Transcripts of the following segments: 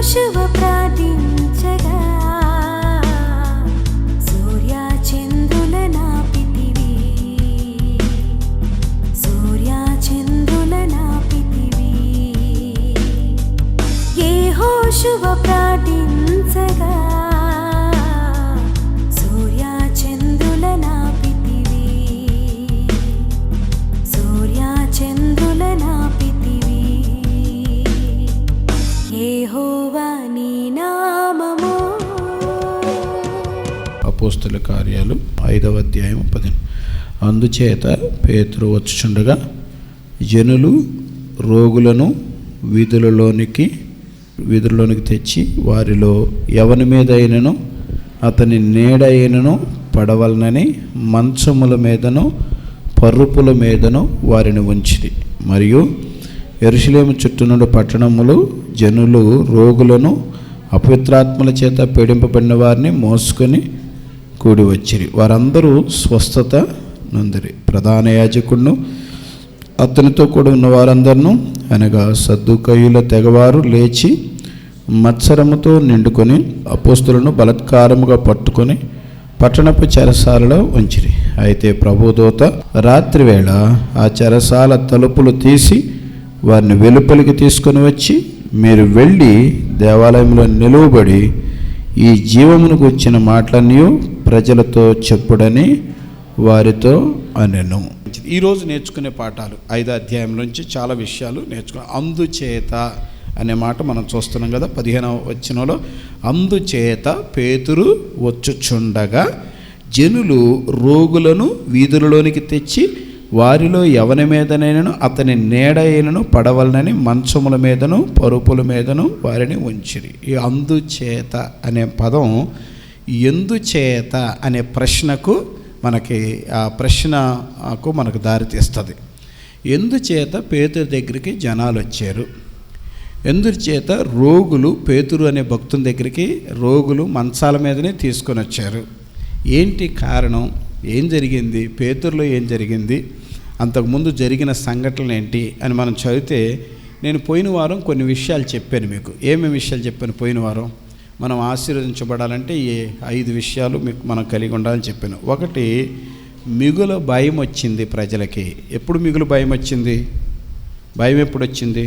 యెహోషువ ప్రార్థించగా సూర్య చంద్రుల నాపితివి, సూర్య చంద్రుల నాపితివి. యెహోషువ ప్రార్థించగా సూర్య చంద్రుల నాపితివి, సూర్య చంద్రుల నాపితివి. యెహోవా నీ నామము. అపోస్తల కార్యాలు 5వ అధ్యాయం 10. అందుచేత పేతురు వచ్చుచుండగా జనులు రోగులను వీధులలోనికి తెచ్చి వారిలో ఎవని మీద అయినను అతని నీడ అయినను పడవలనని మంచముల మీదను పరుపుల మీదను వారిని ఉంచిరి. మరియు యెరూషలేము చుట్టూనుండి పట్టణములు జనులు రోగులను అపవిత్రాత్మల చేత పీడింపబడిన వారిని మోసుకొని కూడి వచ్చిరి. వారందరూ స్వస్థత నొందిరి. ప్రధాన యాజకుడును అతనితో కూడా ఉన్న వారందరినూ అనగా సద్దూకయ్యుల తెగవారు లేచి మత్సరముతో నిండుకొని అపోస్తులను బలాత్కారముగా పట్టుకొని పట్టణపు చెరసాలలో ఉంచిరి. అయితే ప్రభుదూత రాత్రివేళ ఆ చెరసాల తలుపులు తీసి వారిని వెలుపలికి తీసుకొని వచ్చి, మీరు వెళ్ళి దేవాలయంలో నిలువబడి ఈ జీవమునకు వచ్చిన మాటలన్నీ ప్రజలతో చెప్పుడని వారితో అనెను. ఈరోజు నేర్చుకునే పాఠాలు 5వ అధ్యాయం నుంచి చాలా విషయాలు నేర్చుకున్నాం. అందుచేత అనే మాట మనం చూస్తున్నాం కదా. 15వ వచనంలో అందుచేత పేతురు వచ్చుచుండగా జనులు రోగులను వీధులలోనికి తెచ్చి వారిలో ఎవని మీదనైనను అతని నీడ అయినను పడవలనని మంచముల మీదను పరుపుల మీదను వారిని ఉంచిరి. ఈ అందుచేత అనే పదం ఎందుచేత అనే ప్రశ్నకు మనకు దారితీస్తుంది. ఎందుచేత పేతురు దగ్గరికి జనాలు వచ్చారు? ఎందుచేత రోగులు పేతురు అనే భక్తుని దగ్గరికి రోగులు మంచాల మీదనే తీసుకొని వచ్చారు? ఏంటి కారణం? ఏం జరిగింది? పేతురులో ఏం జరిగింది? అంతకుముందు జరిగిన సంఘటనలు ఏంటి అని మనం చదివితే, నేను పోయిన వారం కొన్ని విషయాలు చెప్పాను మీకు. ఏమేమి విషయాలు చెప్పాను పోయిన వారం? మనం ఆశీర్వదించబడాలంటే ఈ 5 విషయాలు మీకు మనం కలిగి ఉండాలని చెప్పాను. ఒకటి, మిగుల భయం వచ్చింది ప్రజలకి. ఎప్పుడు మిగులు భయం వచ్చింది? భయం ఎప్పుడు వచ్చింది?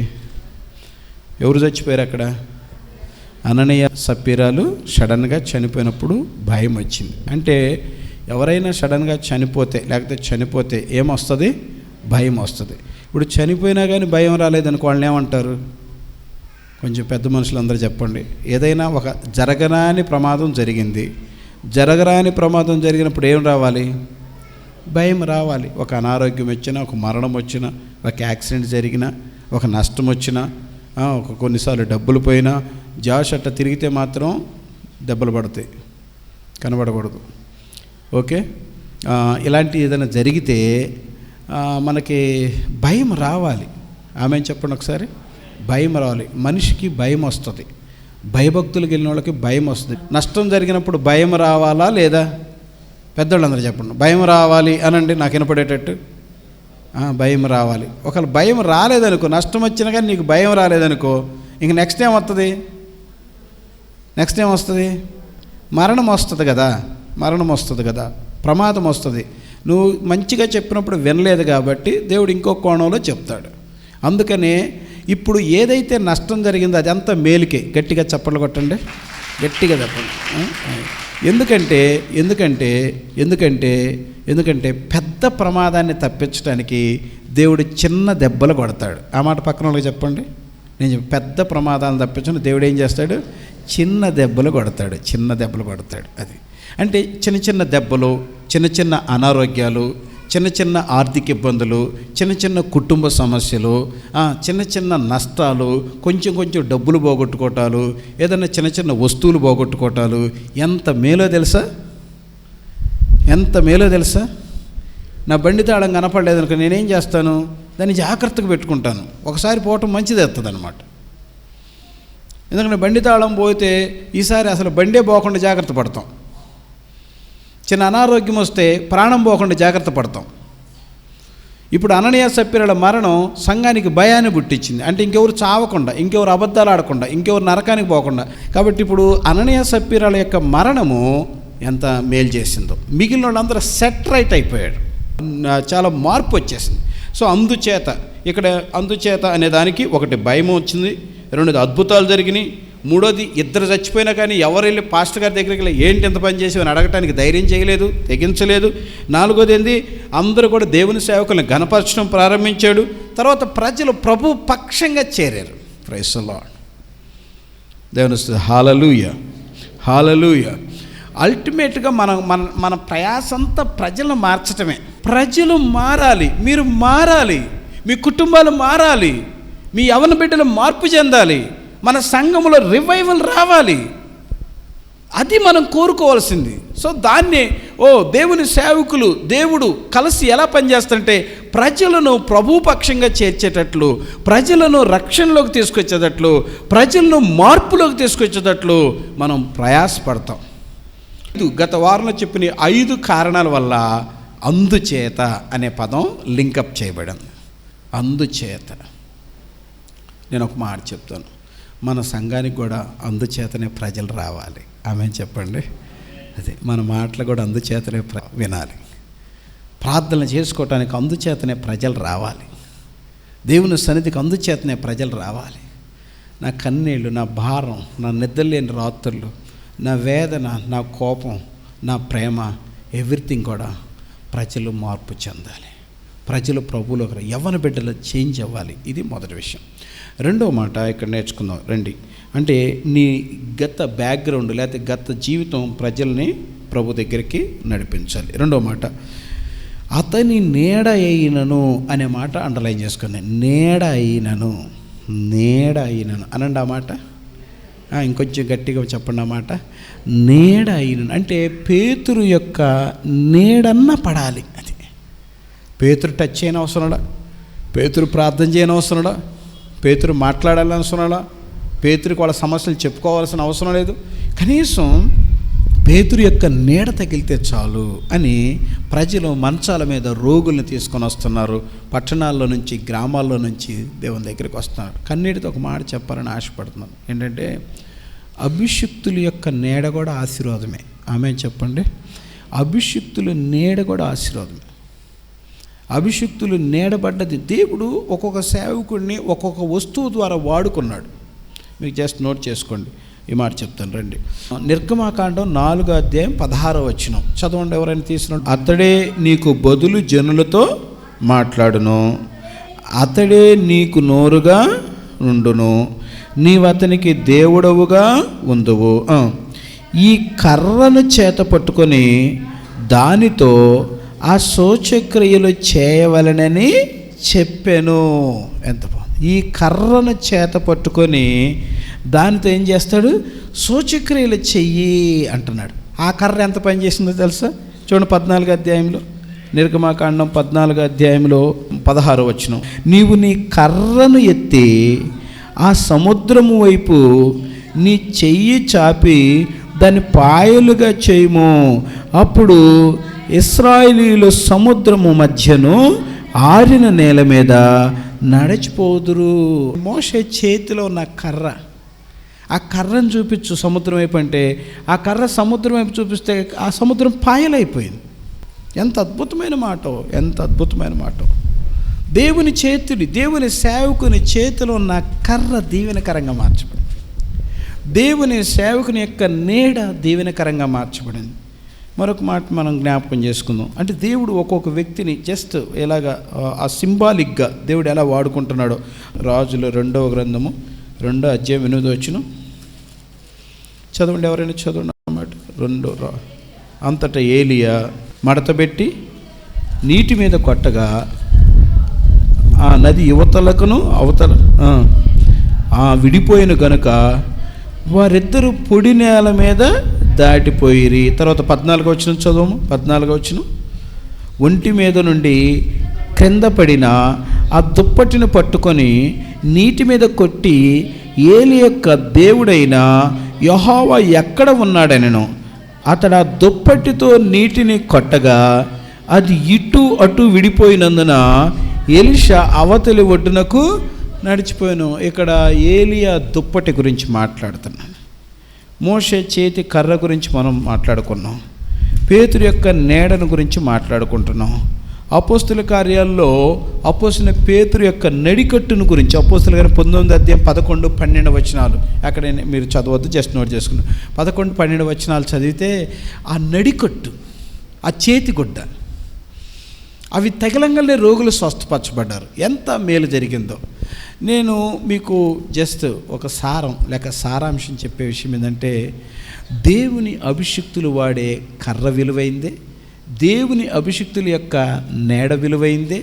ఎవరు చచ్చిపోయారు అక్కడ? అననీయ సప్పీరాలు సడన్గా చనిపోయినప్పుడు భయం వచ్చింది. అంటే ఎవరైనా సడన్గా చనిపోతే ఏమొస్తుంది? భయం వస్తుంది. ఇప్పుడు చనిపోయినా కానీ భయం రాలేదనుకో వాళ్ళని ఏమంటారు? కొంచెం పెద్ద మనుషులందరూ చెప్పండి. ఏదైనా ఒక జరగరాని ప్రమాదం జరిగింది. జరగరాని ప్రమాదం జరిగినప్పుడు ఏం రావాలి? భయం రావాలి. ఒక అనారోగ్యం వచ్చినా, ఒక మరణం వచ్చినా, ఒక యాక్సిడెంట్ జరిగినా, ఒక నష్టం వచ్చినా, కొన్నిసార్లు డబ్బులు పోయినా, అట్ట తిరిగితే మాత్రం దెబ్బలు పడతాయి, కనబడకూడదు. ఓకే, ఇలాంటి ఏదైనా జరిగితే మనకి భయం రావాలి. ఆమె చెప్పండి ఒకసారి. భయం రావాలి. మనిషికి భయం వస్తుంది. భయభక్తులకు వెళ్ళిన వాళ్ళకి భయం వస్తుంది. నష్టం జరిగినప్పుడు భయం రావాలా లేదా? పెద్దవాళ్ళందరూ చెప్పండి. భయం రావాలి అనండి, నాకు వినపడేటట్టు. భయం రావాలి. ఒకవేళ భయం రాలేదనుకో, నష్టం వచ్చినా కానీ నీకు భయం రాలేదనుకో, ఇంక నెక్స్ట్ ఏమొస్తుంది? మరణం వస్తుంది కదా, ప్రమాదం వస్తుంది. నువ్వు మంచిగా చెప్పినప్పుడు వినలేదు కాబట్టి దేవుడు ఇంకో కోణంలో చెప్తాడు. అందుకనే ఇప్పుడు ఏదైతే నష్టం జరిగిందో అదంతా మేలుకే. గట్టిగా చప్పట్లు కొట్టండి, గట్టిగా చెప్పండి. ఎందుకంటే పెద్ద ప్రమాదాన్ని తప్పించడానికి దేవుడు చిన్న దెబ్బలు కొడతాడు. ఆ మాట పక్కన వాళ్ళకి చెప్పండి. నేను పెద్ద ప్రమాదాలను తప్పించని దేవుడు ఏం చేస్తాడు? చిన్న దెబ్బలు కొడతాడు. అది అంటే చిన్న దెబ్బలు, చిన్న అనారోగ్యాలు, చిన్న ఆర్థిక ఇబ్బందులు, చిన్న కుటుంబ సమస్యలు, చిన్న నష్టాలు, కొంచెం డబ్బులు పోగొట్టుకోవటాలు, ఏదైనా చిన్న వస్తువులు పోగొట్టుకోవటాలు ఎంత మేలో తెలుసా? నా బండి తాళం కనపడలేదు అనుకో, నేనేం చేస్తాను? దాన్ని జాగ్రత్తగా పెట్టుకుంటాను. ఒకసారి పోవటం మంచిది వస్తుంది అనమాట. ఎందుకంటే బండి తాళం పోతే ఈసారి అసలు బండే పోకుండా జాగ్రత్త పడతాం. చిన్న అనారోగ్యం వస్తే ప్రాణం పోకుండా జాగ్రత్త పడతాం. ఇప్పుడు అననీయ సప్ఫీరాల మరణం సంఘానికి భయాన్ని పుట్టించింది. అంటే ఇంకెవరు చావకుండా, ఇంకెవరు అబద్ధాలు ఆడకుండా, ఇంకెవరు నరకానికి పోకుండా. కాబట్టి ఇప్పుడు అననీయ సప్ఫీరాల యొక్క మరణము ఎంత మేలు చేసిందో. మిగిలిన వాళ్ళందరూ సెట్ రైట్ అయిపోయాడు, చాలా మార్పు వచ్చేసింది. సో అందుచేత అనే దానికి ఒకటి భయం వచ్చింది, రెండోది అద్భుతాలు జరిగినాయి, మూడోది ఇద్దరు చచ్చిపోయినా కానీ ఎవరు వెళ్ళి పాస్టర్ గారి దగ్గరికి వెళ్ళి ఏంటి ఎంత పని చేసి అని అడగటానికి ధైర్యం చేయలేదు, తెగించలేదు. నాలుగోది ఏంది, అందరూ కూడా దేవుని సేవకులను ఘనపరచడం ప్రారంభించాడు. తర్వాత ప్రజలు ప్రభు పక్షంగా చేరారు. Praise the Lord. దేవుని హల్లెలూయా, హల్లెలూయా. అల్టిమేట్గా మన ప్రయాసంతా ప్రజలను మార్చటమే. ప్రజలు మారాలి, మీరు మారాలి, మీ కుటుంబాలు మారాలి, మీ యవ్వన బిడ్డలు మార్పు చెందాలి, మన సంఘములో రివైవల్ రావాలి. అది మనం కోరుకోవాల్సింది. సో దాన్ని దేవుని సేవకులు దేవుడు కలిసి ఎలా పనిచేస్తుంటే ప్రజలను ప్రభుపక్షంగా చేర్చేటట్లు, ప్రజలను రక్షణలోకి తీసుకొచ్చేటట్లు, ప్రజలను మార్పులోకి తీసుకొచ్చేటట్లు మనం ప్రయాసపడతాం. గత వారంలో చెప్పిన 5 కారణాల వల్ల అందుచేత అనే పదం లింకప్ చేయబడింది. అందుచేత నేను ఒక మాట చెప్తాను, మన సంఘానికి కూడా అందుచేతనే ప్రజలు రావాలి. ఆమె చెప్పండి. అదే మన మాటలు కూడా అందుచేతనే వినాలి. ప్రార్థన చేసుకోవటానికి అందుచేతనే ప్రజలు రావాలి. దేవుని సన్నిధికి అందుచేతనే ప్రజలు రావాలి. నా కన్నీళ్ళు, నా భారం, నా నిద్రలేని రాత్రులు, నా వేదన, నా కోపం, నా ప్రేమ, ఎవ్రీథింగ్ కూడా ప్రజలు మార్పు చెందాలి. ప్రజలు ప్రభువులోకి యవ్వన బిడ్డలు చేంజ్ అవ్వాలి. ఇది మొదటి విషయం. రెండో మాట ఇక్కడ నేర్చుకుందాం రండి. అంటే నీ గత బ్యాక్గ్రౌండ్ లేకపోతే గత జీవితం ప్రజల్ని ప్రభు దగ్గరికి నడిపించాలి. రెండో మాట, అతని నీడ అయినను అనే మాట అండర్లైన్ చేసుకుని, నీడ అయినను అనండి ఆ మాట. ఇంకొంచెం గట్టిగా చెప్పండి ఆ మాట. నీడ అయినను అంటే పేతురు యొక్క నీడన్న పడాలి. అది పేతురు టచ్ చేయని అవసరంలా, పేతురు ప్రార్థన చేయని అవసరంలా, పేతురు మాట్లాడాలని అవసరంలా, పేతురికి వాళ్ళ సమస్యలు చెప్పుకోవాల్సిన అవసరం లేదు. కనీసం పేతురు యొక్క నీడ తగిలితే చాలు అని ప్రజలు మంచాల మీద రోగుల్ని తీసుకొని వస్తున్నారు. పట్టణాల్లో నుంచి, గ్రామాల్లో నుంచి దేవుని దగ్గరికి వస్తున్నారు. కన్నీటితో ఒక మాట చెప్పాలని ఆశపడుతున్నాను. ఏంటంటే అభిషిక్తుల యొక్క నీడ కూడా ఆశీర్వాదమే. ఆమె చెప్పండి. అభిషిక్తుల నీడ కూడా ఆశీర్వాదమే. అభిషిక్తులు నీడబడ్డది. దేవుడు ఒక్కొక్క సేవకుడిని ఒక్కొక్క వస్తువు ద్వారా వాడుకున్నాడు. మీకు జస్ట్ నోట్ చేసుకోండి, ఈ మాట చెప్తాను రండి. నిర్గమాకాండం 4:16 చదవండి ఎవరైనా తీసినట్టు. అతడే నీకు బదులు జనులతో మాట్లాడును, అతడే నీకు నోరుగా ఉండును, నీవు అతనికి దేవుడవుగా ఉందువు. ఈ కర్రను చేత పట్టుకొని దానితో ఆ శోచక్రియలు చేయవలనని చెప్పాను. ఎంత బాగుంది. ఈ కర్రను చేత పట్టుకొని దానితో ఏం చేస్తాడు? శోచక్రియలు చెయ్యి అంటున్నాడు. ఆ కర్ర ఎంత పని చేసిందో తెలుసా? చూడండి 14వ అధ్యాయంలో, నిర్గమాకాండం 14వ అధ్యాయంలో 16 నీవు నీ కర్రను ఎత్తి ఆ సముద్రము వైపు నీ చెయ్యి చాపి దాన్ని పాయలుగా చేయము, అప్పుడు ఇశ్రాయేలీయులు సముద్రము మధ్యను ఆరిన నేల మీద నడిచిపోదురు. మోషే చేతిలో ఉన్న కర్ర, ఆ కర్రను చూపించు సముద్రం వైపు అంటే ఆ కర్ర సముద్రం వైపు చూపిస్తే ఆ సముద్రం పాయలైపోయింది. ఎంత అద్భుతమైన మాట, ఎంత అద్భుతమైన మాట. దేవుని చేతుడి, దేవుని సేవకుని చేతిలో ఉన్న కర్ర దీవెనకరంగా మార్చబడింది. దేవుని సేవకుని యొక్క నీడ దీవెనకరంగా మార్చబడింది. మరొక మాట మనం జ్ఞాపకం చేసుకుందాం. అంటే దేవుడు ఒక్కొక్క వ్యక్తిని జస్ట్ ఎలాగా ఆ సింబాలిక్గా దేవుడు ఎలా వాడుకుంటున్నాడో. రాజుల 2వ గ్రంథము 2వ అధ్యాయం 8 చదవండి ఎవరైనా చదవండి అన్నమాట. 2 అంతటా ఏలియా మడతబెట్టి నీటి మీద కొట్టగా ఆ నది యువతలకును అవతల విడిపోయిన గనుక వారిద్దరూ పొడి నేల మీద దాటిపోయిరి. తర్వాత 14 చదవము. 14 ఒంటి మీద నుండి క్రింద పడిన ఆ దుప్పటిని పట్టుకొని నీటి మీద కొట్టి ఏలి యొక్క దేవుడైన యెహోవా ఎక్కడ ఉన్నాడనెను. అతడు ఆ దుప్పటితో నీటిని కొట్టగా అది ఇటు అటు విడిపోయినందున ఎలీషా అవతలి ఒడ్డునకు నడిచిపోయాను. ఇక్కడ ఏలియా దుప్పటి గురించి మాట్లాడుతున్నాను. మోషే చేతి కర్ర గురించి మనం మాట్లాడుకున్నాం. పేతురు యొక్క నీడను గురించి మాట్లాడుకుంటున్నాం. అపోస్తుల కార్యాల్లో అపోస్తుల పేతురు యొక్క నడికట్టును గురించి అపోస్తుల గారి 19 అధ్యాయం 11, 12 వచనాలు అక్కడ మీరు చదవద్దు, జస్ట్ నోట్ చేసుకున్నాను. 11, 12 వచనాలు చదివితే ఆ నడికట్టు, ఆ చేతిగుడ్డ, అవి తగిలంగానే రోగులు స్వస్థపరచబడ్డారు. ఎంత మేలు జరిగిందో. నేను మీకు జస్ట్ ఒక సారాంశం చెప్పే విషయం ఏంటంటే, దేవుని అభిషిక్తులు వాడే కర్ర విలువైందే, దేవుని అభిషిక్తుల యొక్క నీడ విలువైందే,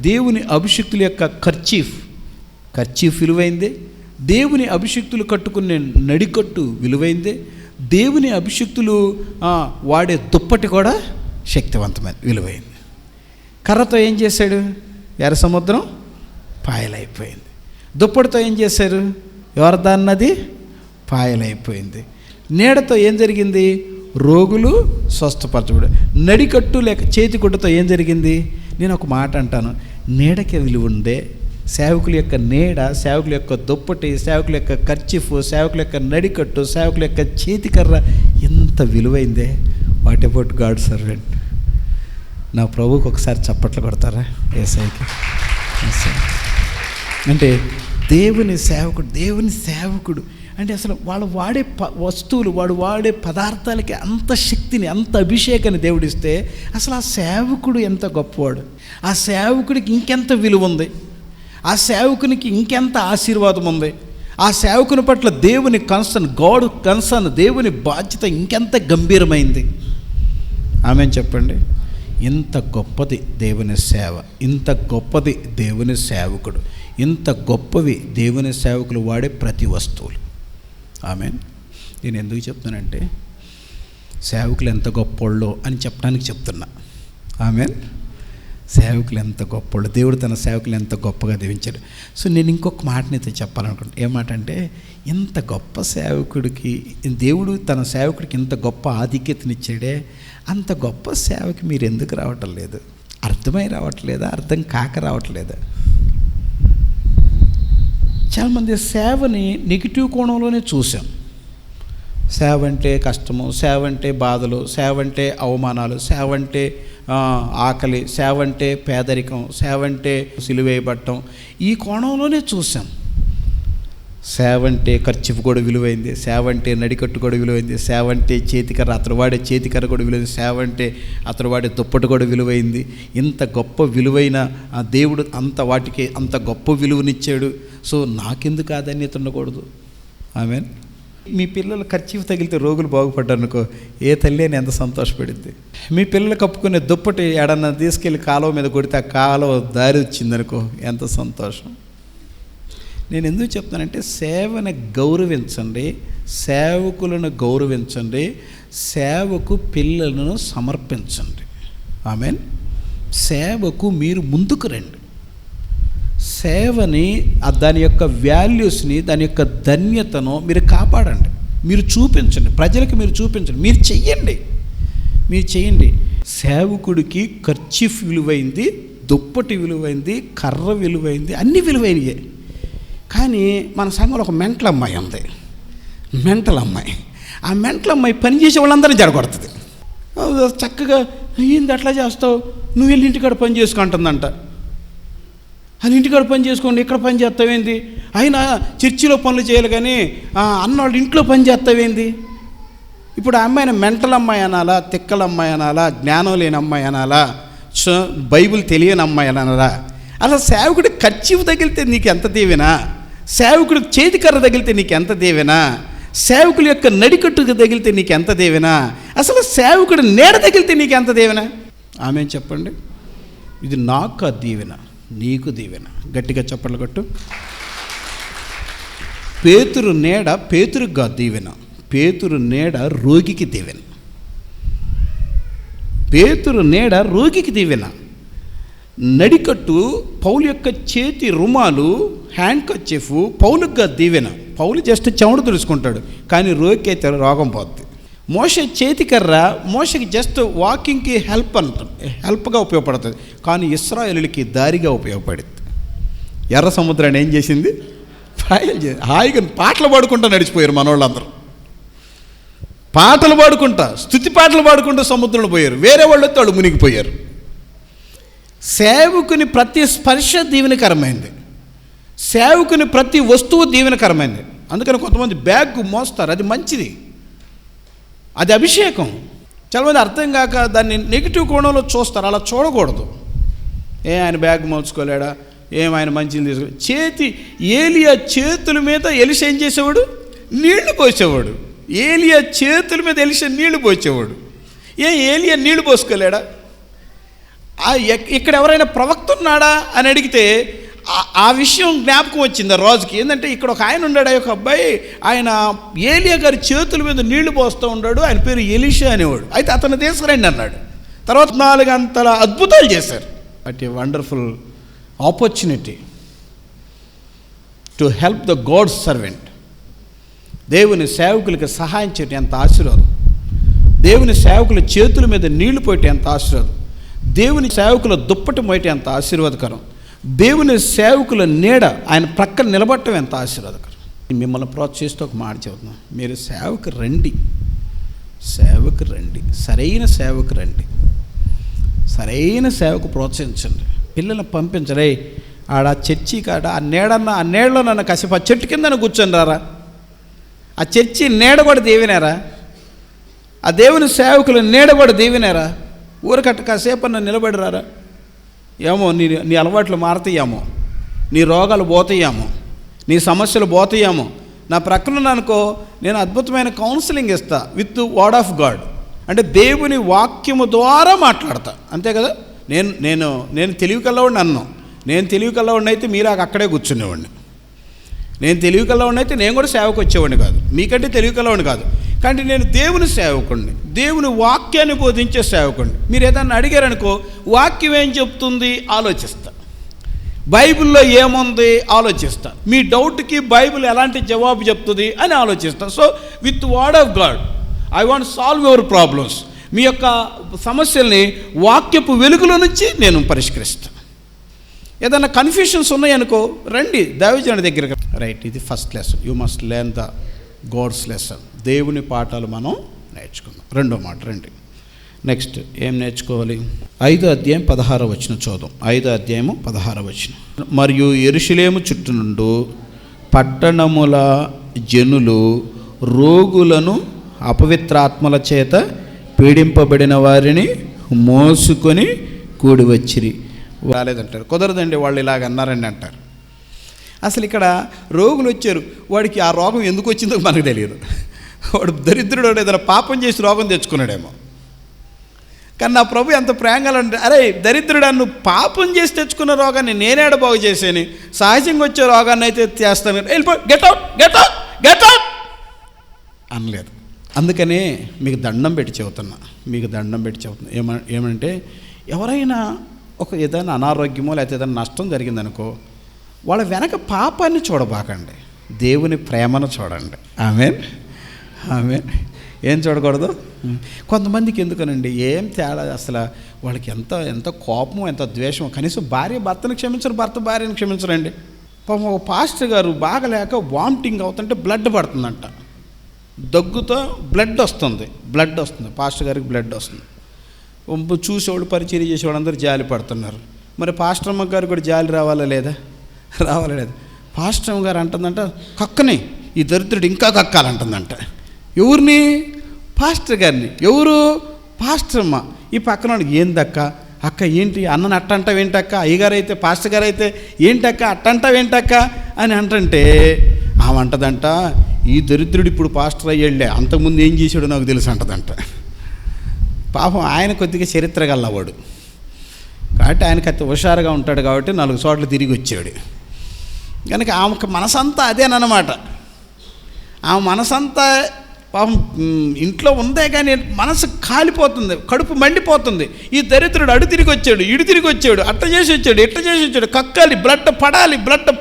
దేవుని అభిషిక్తుల యొక్క కర్చీఫ్ విలువైందే, దేవుని అభిషిక్తులు కట్టుకునే నడికట్టు విలువైందే, దేవుని అభిషిక్తులు వాడే దుప్పటి కూడా శక్తివంతమైన విలువైంది. కర్రతో ఏం చేశాడు? ఎర్ర సముద్రం పాయలైపోయింది. దుప్పటితో ఏం చేశారు? యోర్దాను నది పాయలైపోయింది. నీడతో ఏం జరిగింది? రోగులు స్వస్థపరచబడి. నడికట్టు లేక చేతిగుడ్డతో ఏం జరిగింది? నేను ఒక మాట అంటాను, నీడకి విలువ ఉండే సేవకుల యొక్క నీడ, సేవకుల యొక్క దుప్పటి, సేవకుల యొక్క కర్చీఫ్, సేవకుల యొక్క నడికట్టు, సేవకుల యొక్క చేతికర్ర ఎంత విలువైందే. What about God servant? నా ప్రభువుకి ఒకసారి చప్పట్లు కొడతారా? యేసయ్యకి. అంటే దేవుని సేవకుడు అంటే అసలు వాళ్ళు వాడే వస్తువులు, వాడు వాడే పదార్థాలకి అంత శక్తిని, అంత అభిషేకాన్ని దేవుడిస్తే అసలు ఆ సేవకుడు ఎంత గొప్పవాడు, ఆ సేవకుడికి ఇంకెంత విలువ ఉంది, ఆ సేవకునికి ఇంకెంత ఆశీర్వాదం ఉంది, ఆ సేవకుని పట్ల దేవుని కన్సర్న్ దేవుని బాధ్యత ఇంకెంత గంభీరమైంది. ఆమేన్ చెప్పండి. ఇంత గొప్పది దేవుని సేవ, ఇంత గొప్పది దేవుని సేవకుడు, ఇంత గొప్పవి దేవుని సేవకులు వాడే ప్రతి వస్తువులు. ఆమేన్. నేను ఎందుకు చెప్తున్నానంటే, సేవకులు ఎంత గొప్పోళ్ళో అని చెప్పడానికి చెప్తున్నా. ఆమేన్. సేవకులు ఎంత గొప్పోళ్ళు, దేవుడు తన సేవకులు ఎంత గొప్పగా దీవించాడు. సో నేను ఇంకొక మాటనైతే చెప్పాలనుకుంటున్నాను. ఏ మాట అంటే, ఇంత గొప్ప సేవకుడికి దేవుడు తన సేవకుడికి ఇంత గొప్ప ఆధిక్యతనిచ్చాడే, అంత గొప్ప సేవకి మీరు ఎందుకు రావటం లేదు? అర్థమై రావట్లేదా? అర్థం కాక రావట్లేదా? చాలామంది సేవని నెగిటివ్ కోణంలోనే చూసాం. సేవ అంటే కష్టము, సేవ అంటే బాధలు, సేవ అంటే అవమానాలు, సేవ అంటే ఆకలి, సేవ అంటే పేదరికం, సేవ అంటే సిలువేయబడటం, ఈ కోణంలోనే చూసాం. సేవ అంటే ఖర్చు కూడా విలువైంది, సేవ అంటే నడికట్టు కూడా విలువైంది, సేవ అంటే చేతికర్ర, అతడు వాడే చేతికర్ర కూడా విలువైంది, సేవ అంటే అతడు వాడే దుప్పటి కూడా విలువైంది. ఇంత గొప్ప విలువైన ఆ దేవుడు వాటికి అంత గొప్ప విలువనిచ్చాడు. సో నాకెందుకు ఆధాన్యత ఉండకూడదు? ఆమేన్. మీ పిల్లలు ఖర్చు తగిలితే రోగులు బాగుపడ్డారు అనుకో, ఏ తల్లి అని ఎంత సంతోషపడింది. మీ పిల్లలు కప్పుకునే దుప్పటి ఎడన్నా తీసుకెళ్ళి కాలువ మీద కొడితే ఆ కాలువ దారి వచ్చిందనుకో, ఎంత సంతోషం. నేను ఎందుకు చెప్తానంటే, సేవను గౌరవించండి, సేవకులను గౌరవించండి, సేవకు పిల్లలను సమర్పించండి. ఆమేన్. సేవకు మీరు ముందుకు రండి. సేవని దాని యొక్క వాల్యూస్ని, దాని యొక్క ధన్యతను మీరు కాపాడండి, మీరు చూపించండి, ప్రజలకు మీరు చూపించండి, మీరు చెయ్యండి. సేవకుడికి కర్చీఫ్ విలువైంది, దుప్పటి విలువైంది, కర్ర విలువైంది, అన్ని విలువైనయే. కానీ మన సంఘంలో ఒక మెంటల్ అమ్మాయి ఉంది. ఆ మెంటల్ అమ్మాయి పనిచేసే వాళ్ళందరినీ జడగొడుతుంది. చక్కగా ఏంది అట్లా చేస్తావు, నువ్వు వెళ్ళి ఇంటికాడ పని చేసుకుంటుందంట. అది ఇంటికాడ పని చేసుకోండి, ఇక్కడ పని చేస్తావేంది, అయినా చర్చిలో పనులు చేయాలి కానీ అన్నవాళ్ళు ఇంట్లో పని చేస్తావేంది? ఇప్పుడు ఆ అమ్మాయిని మెంటల్ అమ్మాయి అనాలా, తిక్కల అమ్మాయి అనాలా, జ్ఞానం లేని అమ్మాయి అనాలా, బైబిల్ తెలియని అమ్మాయి అనాలా? అలా సేవకుడికి ఖర్చు తగిలితే నీకు ఎంత దీవెనా, సేవకుడికి చేతికర్ర తగిలితే నీకు ఎంత దీవెనా, సేవకుల యొక్క నడికట్టుకు తగిలితే నీకు ఎంత దీవెనా, అసలు సేవకుడి నీడ తగిలితే నీకు ఎంత దీవెనా? ఆమేన్ చెప్పండి. ఇది నాకు ఆ దీవెన, నీకు దీవెన. గట్టిగా చప్పట్లు కొట్టు. పేతురు నీడ పేతురుగా దీవెన, పేతురు నీడ రోగికి దీవెన. పేతురు నీడ రోగికి దీవెన. నడికట్టు పౌలు యొక్క చేతి రుమాలు, హ్యాండ్ కర్చీఫ్ పౌలుగా దీవెన. పౌలు జస్ట్ చెమట తుడుచుకుంటాడు, కానీ రోగికి అయితే రోగం పోద్ది. మోషే చేతికర్ర మోషకి జస్ట్ వాకింగ్కి హెల్ప్గా ఉపయోగపడుతుంది, కానీ ఇశ్రాయేలులకి దారిగా ఉపయోగపడింది. ఎర్ర సముద్రాన్ని ఏం చేసింది? హాయిగా పాటలు పాడుకుంటూ నడిచిపోయారు మనోళ్ళందరూ. పాటలు పాడుకుంటా, స్తుతి పాటలు పాడుకుంటూ సముద్రంలో పోయారు. వేరే వాళ్ళు వాళ్ళు మునిగిపోయారు. సేవకుని ప్రతి స్పర్శ దీవెనకరమైంది, సేవకుని ప్రతి వస్తువు దీవెనకరమైంది. అందుకని కొంతమంది బ్యాగ్ మోస్తారు, అది మంచిది, అది అభిషేకం. చాలామంది అర్థం కాక దాన్ని నెగిటివ్ కోణంలో చూస్తారు. అలా చూడకూడదు. ఆయన బ్యాగ్ మోసుకోలేడా, ఆయన మంచిని తీసుకో. ఏలియా చేతుల మీద ఎలిషా ఏం చేసేవాడు? నీళ్లు పోసేవాడు. ఏలియా చేతుల మీద ఎలిషా నీళ్లు పోసేవాడు. ఏలియా నీళ్లు పోసుకోలేడా? ఇక్కడ ఎవరైనా ప్రవక్త ఉన్నాడా అని అడిగితే ఆ విషయం జ్ఞాపకం వచ్చింది ఆ రాజుకి. ఏంటంటే ఇక్కడ ఒక ఆయన ఉన్నాడు, ఒక అబ్బాయి, ఆయన ఏలియా గారి చేతుల మీద నీళ్లు పోస్తూ ఉన్నాడు, ఆయన పేరు ఎలీషా అనేవాడు. అయితే అతను తీసుకురండి అన్నాడు. తర్వాత 4 గంటల అద్భుతాలు చేశారు. At a wonderful opportunity to help the God servant. దేవుని సేవకులకి సహాయం చేయటం ఎంత ఆశీర్వాదం. దేవుని సేవకుల చేతుల మీద నీళ్లు పోయటం ఎంత ఆశీర్వాదం. దేవుని సేవకుల దుప్పటి మోయటం ఎంత ఆశీర్వాదకరం. దేవుని సేవకుల నీడ ఆయన ప్రక్కన నిలబడటం ఎంత ఆశీర్వాదకరం. మిమ్మల్ని ప్రోత్సహిస్తూ ఒక మాట చెబుతున్నాం, మీరు సేవకు రండి, సేవకు రండి, సరైన సేవకు రండి, సరైన సేవకు ప్రోత్సహించండి. పిల్లల్ని పంపించరే ఆడ చర్చి కాడ ఆ నీడలో నన్ను కాసేపు ఆ చెట్టు కింద కూర్చొని రారా. ఆ చర్చి నీడ కూడా దీవెనారా, ఆ దేవుని సేవకుల నీడ కూడా దీవెనారా. ఊరకట్ట కాసేపు నన్ను నిలబడి రారా. ఏమో నీ అలవాట్లు మారతాయేమో, నీ రోగాలు పోతాయేమో, నీ సమస్యలు పోతాయేమో. నా ప్రక్కన అనుకో, నేను అద్భుతమైన కౌన్సిలింగ్ ఇస్తా విత్ వర్డ్ ఆఫ్ గాడ్. అంటే దేవుని వాక్యము ద్వారా మాట్లాడతా, అంతే కదా. నేను తెలివి కల్లవాడిని అన్నాను. నేను తెలివి కల్లవాడిని అయితే మీరు అక్కడే కూర్చునేవాడిని. నేను తెలివి కల్లవాడిని అయితే నేను కూడా సేవకు వచ్చేవాడిని కాదు, మీకంటే తెలివి కల్లవాడిని కాదు. కానీ నేను దేవుని సేవకుడిని, దేవుని వాక్యాన్ని బోధించే సేవకుడిని. మీరు ఏదన్నా అడిగారనుకో, వాక్యం ఏం చెప్తుంది ఆలోచిస్తా, బైబిల్లో ఏముంది ఆలోచిస్తా, మీ డౌట్కి బైబిల్ ఎలాంటి జవాబు చెప్తుంది అని ఆలోచిస్తా. So with word of God I want solve your problems. మీ యొక్క సమస్యల్ని వాక్యపు వెలుగులో నుంచి నేను పరిష్కరిస్తాను. ఏదైనా కన్ఫ్యూషన్స్ ఉన్నాయనుకో, రండి దైవజనుడి దగ్గరికి. రైట్, ఇది first lesson. You must learn the God's lesson. దేవుని పాఠాలు మనం నేర్చుకుందాం. రెండో మాట రండి. నెక్స్ట్ ఏం నేర్చుకోవాలి? 5వ అధ్యాయం 16వ వచనం చూద్దాం. 5వ అధ్యాయము 16వ వచనం. మరియు యెరూషలేము చుట్టూ నుండి పట్టణముల జనులు రోగులను అపవిత్రాత్మల చేత పీడింపబడిన వారిని మోసుకొని కూడి వచ్చిరి. రాలేదంటారు, కుదరదండి వాళ్ళు ఇలాగ అన్నారండి అంటారు. అసలు ఇక్కడ రోగులు వచ్చారు, వాడికి ఆ రోగం ఎందుకు వచ్చిందో మనకు తెలియదు. వాడు దరిద్రుడు, ఏదైనా పాపం చేసి రోగం తెచ్చుకున్నాడేమో. కానీ నా ప్రభు ఎంత ప్రేంగలు అంటే, అరే దరిద్రుడా, నువ్వు పాపం చేసి తెచ్చుకున్న రోగాన్ని నేనేడ బాగు చేసేని, సహజంగా వచ్చే రోగాన్ని అయితే చేస్తాను, వెళ్ళిపో, గెట్ అవుట్ అనలేదు. అందుకనే మీకు దండం పెట్టి చెబుతున్నా, ఏమంటే ఎవరైనా ఏదైనా అనారోగ్యమో లేకపోతే ఏదైనా నష్టం జరిగిందనుకో, వాళ్ళ వెనక పాపాన్ని చూడబాకండి, దేవుని ప్రేమను చూడండి. ఆమేన్. ఏం చూడకూడదు. కొంతమందికి ఎందుకనండి ఏం తేడా, అసలు వాళ్ళకి ఎంత కోపమో ఎంత ద్వేషమో. కనీసం భార్య భర్తను క్షమించరు, భర్త భార్యను క్షమించరండి. పాపం ఒక పాస్టర్ గారు బాగలేక వామిటింగ్ అవుతుంటే బ్లడ్ పడుతుందంట, దగ్గుతో బ్లడ్ వస్తుంది. పాస్టర్ గారికి బ్లడ్ వస్తుంది. చూసేవాళ్ళు పరిచర్య చేసేవాళ్ళు అందరూ జాలి పడుతున్నారు. మరి పాస్టర్ అమ్మ గారు కూడా జాలి రావాలా లేదా? పాస్టర్ అమ్మ గారు అంటుందంట, కక్కని ఈ దరిద్రుడు ఇంకా కక్కాలంటుందంట. ఎవరిని? పాస్టర్ గారిని. ఎవరు? పాస్టర్ అమ్మ. ఈ పక్కన ఏందక్క, అక్క ఏంటి అన్నని అట్టంటావేంటక్క, అయ్యగారు అయితే పాస్టర్ గారు అయితే ఏంటక్క అట్టంటావేంటక్క అని అంటుంటే ఆమె అంటదంట, ఈ దరిద్రుడు ఇప్పుడు పాస్టర్ అయ్యాడులే, అంతకుముందు ఏం చేశాడో నాకు తెలుసు అంటదంట. పాపం ఆయన కొద్దిగా చరిత్ర గల్లవాడు కాబట్టి ఆయనకి అతి హుషారుగా ఉంటాడు కాబట్టి 4 చోట్ల తిరిగి వచ్చాడు. కనుక ఆమెకు మనసంతా అదేనమాట. ఆమె మనసంతా పాపం ఇంట్లో ఉందే కానీ మనసు కాలిపోతుంది, కడుపు మండిపోతుంది. ఈ దరిద్రుడు అడు తిరిగి వచ్చాడు, ఇడు తిరిగి వచ్చాడు, అట్ట చేసి వచ్చాడు, ఇట్ట చేసి వచ్చాడు, కక్కాలి, బ్లడ్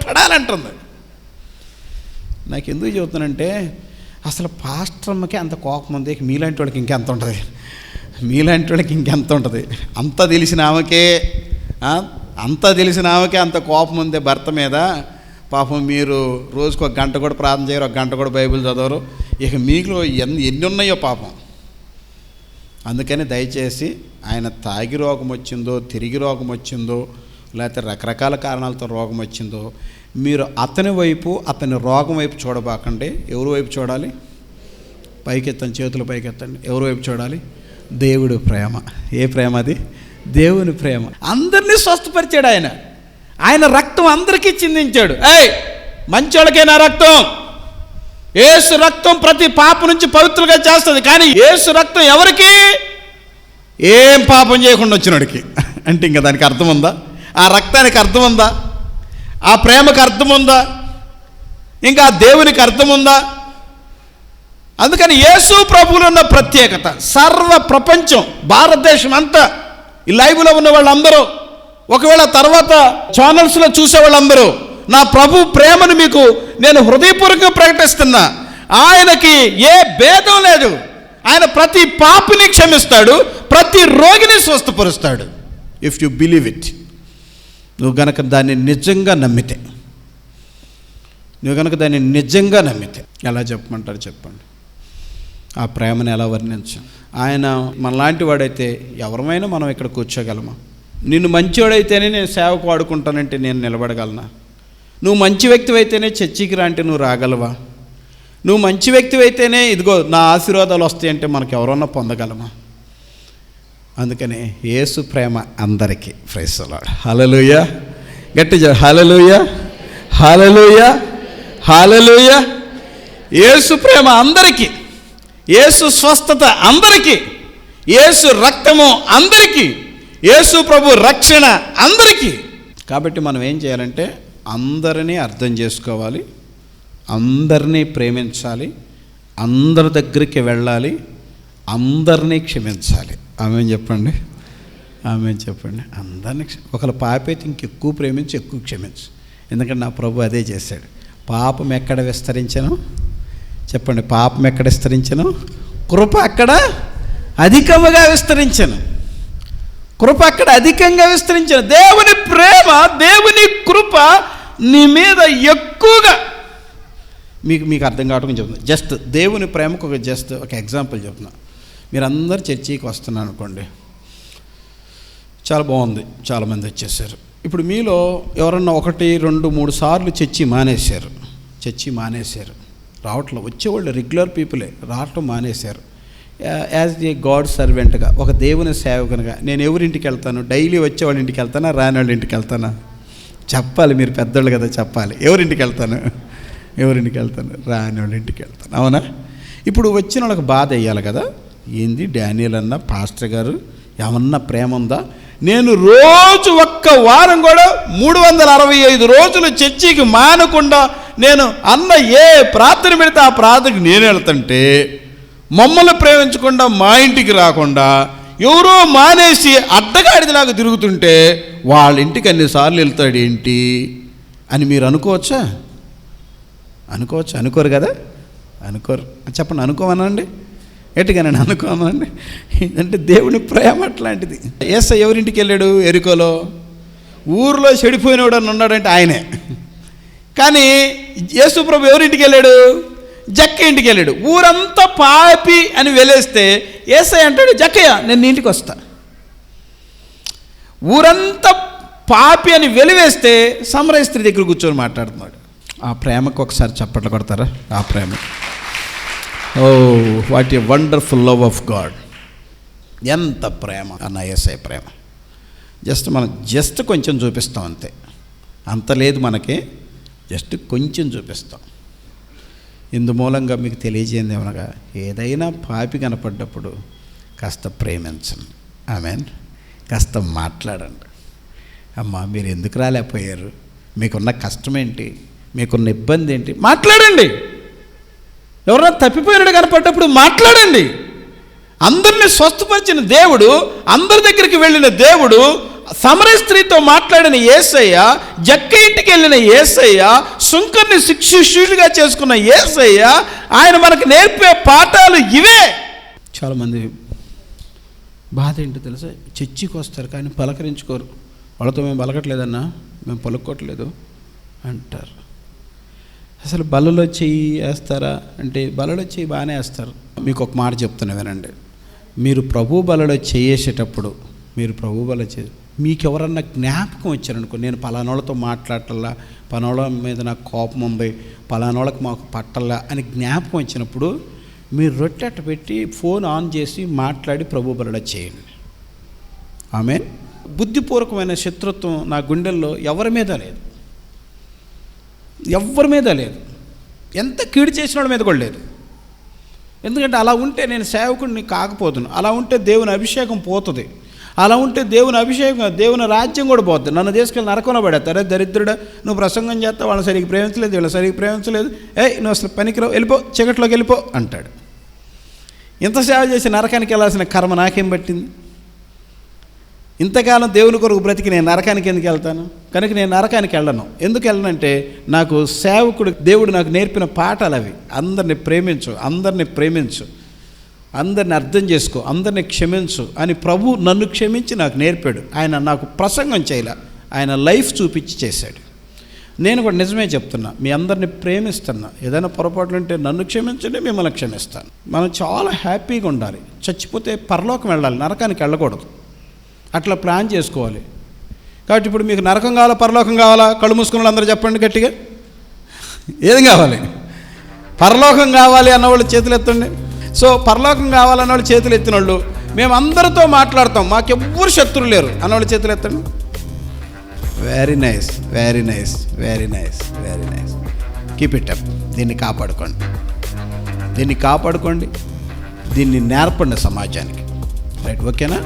పడాలంటుంది. నాకు ఎందుకు చెబుతానంటే, అసలు పాస్టర్మ్మకి అంత కోపం ఉంది, మీలాంటి వాళ్ళకి ఇంకెంత ఉంటుంది, మీలాంటి వాళ్ళకి ఇంకెంత ఉంటుంది. అంత తెలిసిన ఆమెకే అంత కోపం ఉంది భర్త మీద. పాపం మీరు రోజుకు 1 గంట కూడా ప్రార్థన చేయరు, 1 గంట కూడా బైబిల్ చదవరు. ఇక మీకు ఎన్ని ఉన్నాయో పాపం. అందుకని దయచేసి ఆయన తాగి రోగం వచ్చిందో, తిరిగి రోగం వచ్చిందో, లేకపోతే రకరకాల కారణాలతో రోగం వచ్చిందో, మీరు అతని వైపు, అతని రోగం వైపు చూడబాకండి. ఎవరి వైపు చూడాలి? పైకెత్తండి, చేతులు పైకెత్తండి. ఎవరి వైపు చూడాలి? దేవుడి ప్రేమ. ఏ ప్రేమ అది? దేవుని ప్రేమ. అందరినీ స్వస్థపరిచాడు ఆయన. ఆయన రక్తం అందరికీ చిందించాడు. మంచోళ్ళకే నా రక్తం, యేసు రక్తం ప్రతి పాపం నుంచి పవిత్రులుగా చేస్తుంది. కానీ యేసు రక్తం ఎవరికి? ఏం పాపం చేయకుండా వచ్చినోడికి. అంటే ఇంకా దానికి అర్థం ఉందా? ఆ రక్తానికి అర్థం ఉందా? ఆ ప్రేమకు అర్థం ఉందా? ఇంకా ఆ దేవునికి అర్థం ఉందా? అందుకని యేసు ప్రభువులో ఉన్న ప్రత్యేకత సర్వ ప్రపంచం, భారతదేశం అంతా, ఈ లైవ్లో ఉన్న వాళ్ళందరూ, ఒకవేళ తర్వాత ఛానల్స్లో చూసే వాళ్ళందరూ, నా ప్రభు ప్రేమను మీకు నేను హృదయపూర్వకంగా ప్రకటిస్తున్నా. ఆయనకి ఏ భేదం లేదు. ఆయన ప్రతి పాపిని క్షమిస్తాడు, ప్రతి రోగిని స్వస్థపరుస్తాడు. If you believe it. నువ్వు గనక దాన్ని నిజంగా నమ్మితే, ఎలా చెప్పమంటారు చెప్పండి? ఆ ప్రేమను ఎలా వర్ణించం? ఆయన మనలాంటి వాడైతే ఎవరమైనా మనం ఇక్కడ కూర్చోగలమా? నిన్ను మంచివాడైతేనే నేను సేవకు వాడుకుంటానంటే నేను నిలబడగలనా? నువ్వు మంచి వ్యక్తి అయితేనే చర్చికి రా అంటే నువ్వు రాగలవా? నువ్వు మంచి వ్యక్తి అయితేనే ఇదిగో నా ఆశీర్వాదాలు వస్తాయంటే మనకు ఎవరన్నా పొందగలమా? అందుకని యేసు ప్రేమ అందరికీ. Praise the Lord. హల్లెలూయా. గట్టిగా హల్లెలూయా, హల్లెలూయా, హల్లెలూయా. యేసు ప్రేమ అందరికీ, యేసు స్వస్థత అందరికీ, యేసు రక్తము అందరికీ, యేసు ప్రభు రక్షణ అందరికీ. కాబట్టి మనం ఏం చేయాలంటే అందరినీ అర్థం చేసుకోవాలి, అందరినీ ప్రేమించాలి, అందరి దగ్గరికి వెళ్ళాలి, అందరినీ క్షమించాలి. ఆమె చెప్పండి, ఆమె చెప్పండి. అందరినీ ఒకళ్ళ పాపైతే ఇంకెక్కువ ప్రేమించి ఎక్కువ క్షమించు. ఎందుకంటే నా ప్రభు అదే చేశాడు. పాపం ఎక్కడ విస్తరించను చెప్పండి? పాపం ఎక్కడ విస్తరించను? కృప అక్కడ అధికముగా విస్తరించను. కృప అక్కడ అధికంగా విస్తరించను. దేవుని ప్రేమ, దేవుని కృప నీ మీద ఎక్కువగా. మీకు అర్థం కావడం చెప్తున్నా. జస్ట్ దేవుని ప్రేమకు ఒక ఎగ్జాంపుల్ చెప్తున్నా. మీరందరూ చర్చికి వస్తున్నారు అనుకోండి, చాలా బాగుంది, చాలామంది వచ్చేసారు. ఇప్పుడు మీలో ఎవరన్నా 1, 2, 3 సార్లు చర్చి మానేశారు, రావట్లేదు. వచ్చేవాళ్ళు రెగ్యులర్ పీపులే, రావటం మానేశారు. యాజ్ ఏ గాడ్ సర్వెంట్గా, ఒక దేవుని సేవకునిగా నేను ఎవరింటికి వెళ్తాను? డైలీ వచ్చేవాళ్ళ ఇంటికి వెళ్తానా, రాని వాళ్ళ ఇంటికి వెళ్తానా? చెప్పాలి, మీరు పెద్దోళ్ళు కదా, చెప్పాలి. ఎవరింటికి వెళ్తాను? రాని వాళ్ళ ఇంటికి వెళ్తాను. అవునా? ఇప్పుడు వచ్చిన వాళ్ళకి బాధ వేయాలి కదా. ఏంది డానియల్ అన్న పాస్టర్ గారు ఏమన్నా ప్రేమ ఉందా? నేను రోజు ఒక్క వారం కూడా 365 రోజులు చర్చికి మానకుండా నేను అన్న ఏ ప్రార్థన పెడితే ఆ ప్రార్థనకి నేను వెళ్తుంటే, మమ్మల్ని ప్రేమించకుండా మా ఇంటికి రాకుండా ఎవరో మానేసి అడ్డగాడిదిలాగా తిరుగుతుంటే వాళ్ళ ఇంటికి అన్నిసార్లు వెళ్తాడు ఏంటి అని మీరు అనుకోవచ్చా? అనుకోరు కదా? అనుకోరు. చెప్పండి, అనుకోమనండి. ఎట్టుగానండి అనుకోమనండి. అంటే దేవుని ప్రేమ అట్లాంటిది. యేసయ్య ఎవరింటికి వెళ్ళాడు? ఎరికోలో. ఊరిలో చెడిపోయినవాడు అని ఉన్నాడంటే ఆయనే. కానీ యేసు ప్రభు ఎవరింటికి వెళ్ళాడు? జక్కయ్య ఇంటికి వెళ్ళాడు. ఊరంతా పాపి అని వెలేస్తే యేసయ్య అంటాడు, జక్కయ్య నేను నీ ఇంటికి వస్తా. ఊరంతా పాపి అని వెలివేస్తే సమరయ స్త్రీ దగ్గర కూర్చొని మాట్లాడుతున్నాడు. ఆ ప్రేమకు ఒకసారి చప్పట్లు కొడతారా? ఆ ప్రేమ, oh what a wonderful love of God. ఎంత ప్రేమ అన్న యేసయ్య ప్రేమ. మనం కొంచెం చూపిస్తాం అంతే, అంత లేదు మనకి, కొంచెం చూపిస్తాం. ఇందు మూలంగా మీకు తెలియజేయండి ఏమనగా, ఏదైనా పాపి కనపడ్డప్పుడు కాస్త ప్రేమించండి. ఆమెన్. కాస్త మాట్లాడండి. అమ్మా మీరు ఎందుకు రాలేకపోయారు? మీకున్న కష్టం ఏంటి? మీకున్న ఇబ్బంది ఏంటి? మాట్లాడండి. ఎవరన్నా తప్పిపోయినాడు కనపడ్డప్పుడు మాట్లాడండి. అందరినీ స్వస్థపరిచిన దేవుడు, అందరి దగ్గరికి వెళ్ళిన దేవుడు, సమరయ స్త్రీతో మాట్లాడిన యేసయ్య, జక్కయ్య ఇంటికి వెళ్ళిన యేసయ్య, సుంకర్ని శిష్యుడిగా చేసుకున్న యేసయ్య ఆయన మనకు నేర్పే పాఠాలు ఇవే. చాలామంది బాధ ఏంటో తెలుసా, చర్చికి వస్తారు కానీ పలకరించుకోరు. వాళ్ళతో మేము పలకట్లేదన్నా, మేము పలుకోవట్లేదు అంటారు. అసలు బలలో చెయ్యి వేస్తారా అంటే బలలో చెయ్యి బాగానే వేస్తారు. మీకు ఒక మాట చెప్తున్నా వినండి, మీరు ప్రభు బలలో చేసేటప్పుడు, మీరు ప్రభు బల మీకు ఎవరన్నా జ్ఞాపకం వచ్చారనుకో, నేను పలానోళ్ళతో మాట్లాడటల్లా, పలానోళ్ళ మీద నాకు కోపం ఉంది, పలానోళ్ళకి మాకు పట్టల్లా అని జ్ఞాపకం వచ్చినప్పుడు మీరు రొట్టెట్ట పెట్టి ఫోన్ ఆన్ చేసి మాట్లాడి ప్రభు బలలో చేయండి. ఆమెన్. బుద్ధిపూర్వకమైన శత్రుత్వం నా గుండెల్లో ఎవరి మీద లేదు, ఎవరి మీద లేదు, ఎంత కీడు చేసిన వాళ్ళ మీద కూడా లేదు. ఎందుకంటే అలా ఉంటే నేను సేవకుడిని కాకపోతున్నాను, అలా ఉంటే దేవుని అభిషేకం పోతుంది, అలా ఉంటే దేవుని అభిషేకం, దేవుని రాజ్యం కూడా పోతుంది. నన్ను తీసుకెళ్ళి నరకంలో పడేస్తారు. దరిద్రుడా, నువ్వు ప్రసంగం చేస్తావు, వాళ్ళని సరిగ్గా ప్రేమించలేదు, వీళ్ళని సరిగ్గా ప్రేమించలేదు, నువ్వు అసలు పనికిరావు, వెళ్ళిపో, చీకట్లోకి వెళ్ళిపో అంటాడు. ఇంత సేవ చేసి నరకానికి వెళ్ళాల్సిన కర్మ నాకేం పట్టింది? ఇంతకాలం దేవుని కొరకు బ్రతికి నేను నరకానికి ఎందుకు వెళ్తాను? కనుక నేను నరకానికి వెళ్ళను. ఎందుకు వెళ్ళనంటే నాకు సేవకుడు దేవుడు నాకు నేర్పిన పాఠాలు అవి. అందరిని ప్రేమించు, అందరిని ప్రేమించు, అందరిని అర్థం చేసుకో, అందరిని క్షమించు అని ప్రభు నన్ను క్షమించి నాకు నేర్పాడు. ఆయన నాకు ప్రసంగం చేయలే, ఆయన లైఫ్ చూపించి చేశాడు. నేను కూడా నిజమే చెప్తున్నా, మీ అందరిని ప్రేమిస్తున్నా. ఏదైనా పొరపాట్లు ఉంటే నన్ను క్షమించండి, మిమ్మల్ని క్షమిస్తాను. మనం చాలా హ్యాపీగా ఉండాలి. చచ్చిపోతే పరలోకం వెళ్ళాలి, నరకానికి వెళ్ళకూడదు. అట్లా ప్లాన్ చేసుకోవాలి. కాబట్టి ఇప్పుడు మీకు నరకం కావాలా, పరలోకం కావాలా? కళ్ళు మూసుకున్న అందరూ చెప్పండి గట్టిగా, ఏది కావాలి? పరలోకం కావాలి అన్నవాళ్ళు చేతులు ఎత్తండి. సో పరలోకం కావాలన్న వాళ్ళు చేతులు ఎత్తిన వాళ్ళు, మేము అందరితో మాట్లాడతాం, మాకెవ్వరు శత్రువులు లేరు అన్నవాళ్ళు చేతులు ఎత్తండి. Very nice, very nice, very nice, very nice. Keep it up. దీన్ని కాపాడుకోండి, దీన్ని కాపాడుకోండి, దీన్ని నేర్పండి సమాజానికి. రైట్, ఓకేనా?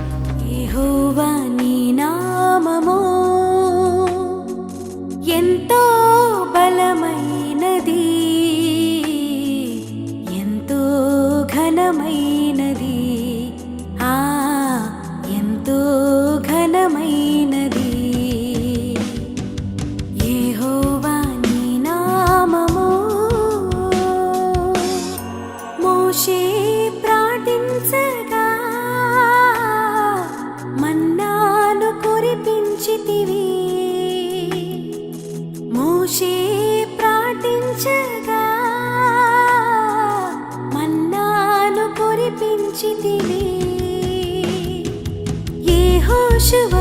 యెహోవా నీ నామము ఎంతో బలమైనది, ఎంతో ఘనమైనది, ఎంతో ఘనమైనది. యెహోవా నీ నామము. మోషే ప్రార్థించగా మన్నాను కురిపించితివి. మోషే ప్రార్థించగా మన్నాను కురిపించితివి. యెహోషువ